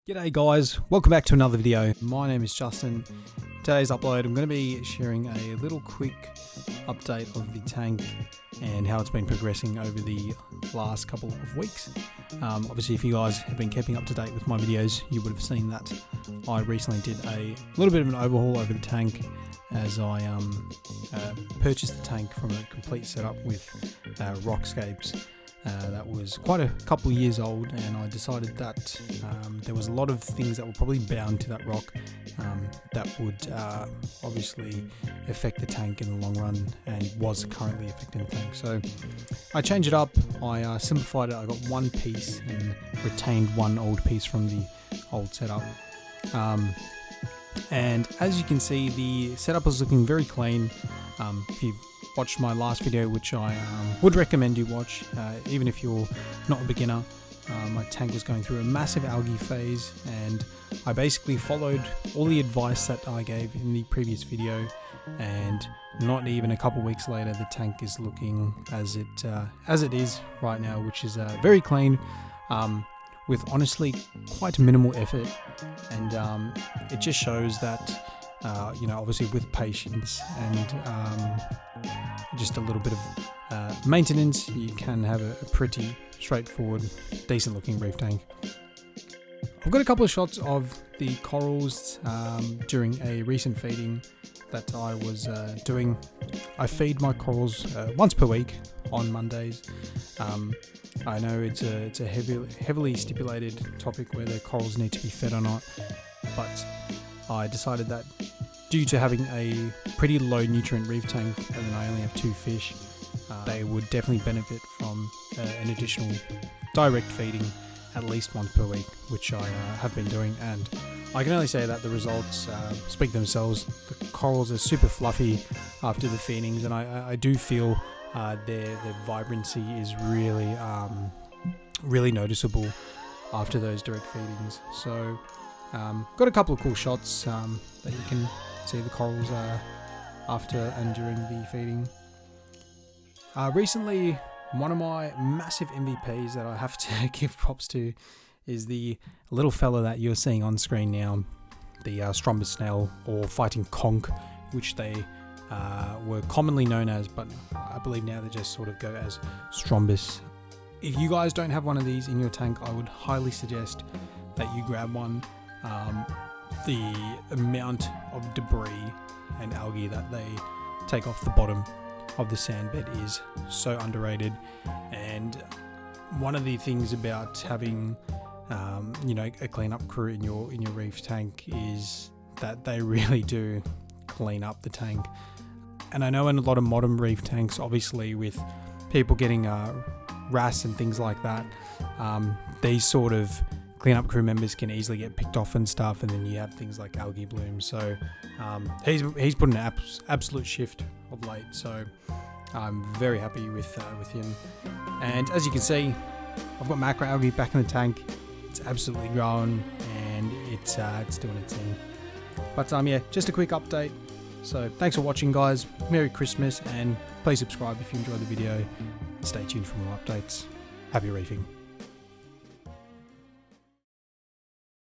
G'day guys, welcome back to another video. My name is Justin. Today's upload I'm going to be sharing a little quick update of the tank and how it's been progressing over the last couple of weeks. Obviously if you guys have been keeping up to date with my videos, you would have seen that I recently did a little bit of an overhaul over the tank as I purchased the tank from a complete setup with rockscapes. That was quite a couple years old, and I decided that there was a lot of things that were probably bound to that rock that would obviously affect the tank in the long run, and was currently affecting the tank. So I changed it up, I simplified it, I got one piece and retained one old piece from the old setup. And as you can see, the setup is looking very clean. If you watched my last video, which I would recommend you watch, even if you're not a beginner. My tank was going through a massive algae phase, and I basically followed all the advice that I gave in the previous video, and not even a couple weeks later the tank is looking as it is right now, which is very clean, with honestly quite minimal effort, and it just shows that you know, obviously with patience and just a little bit of maintenance, you can have a pretty straightforward, decent looking reef tank. I've got a couple of shots of the corals during a recent feeding that I was doing. I feed my corals once per week on Mondays. I know it's a heavily stipulated topic whether corals need to be fed or not, but I decided that due to having a pretty low nutrient reef tank and then I only have 2 fish, they would definitely benefit from an additional direct feeding at least once per week, which I have been doing, and I can only say that the results speak themselves. The corals are super fluffy after the feedings, and I do feel their vibrancy is really really noticeable after those direct feedings. So got a couple of cool shots that you can see the corals after and during the feeding. Recently, one of my massive MVPs that I have to give props to is the little fella that you're seeing on screen now, the Strombus snail, or fighting conch, which they were commonly known as, but I believe now they just sort of go as Strombus. If you guys don't have one of these in your tank, I would highly suggest that you grab one. The amount of debris and algae that they take off the bottom of the sand bed is so underrated, and one of the things about having you know, a cleanup crew in your reef tank is that they really do clean up the tank. And I know in a lot of modern reef tanks, obviously with people getting wrasse and things like that, these sort of cleanup crew members can easily get picked off and stuff, and then you have things like algae blooms. So he's put an absolute shift of late, so I'm very happy with him. And as you can see, I've got macroalgae back in the tank. It's absolutely growing, and it's doing its thing. But yeah, just a quick update. So thanks for watching, guys. Merry Christmas, and please subscribe if you enjoyed the video. Stay tuned for more updates. Happy reefing.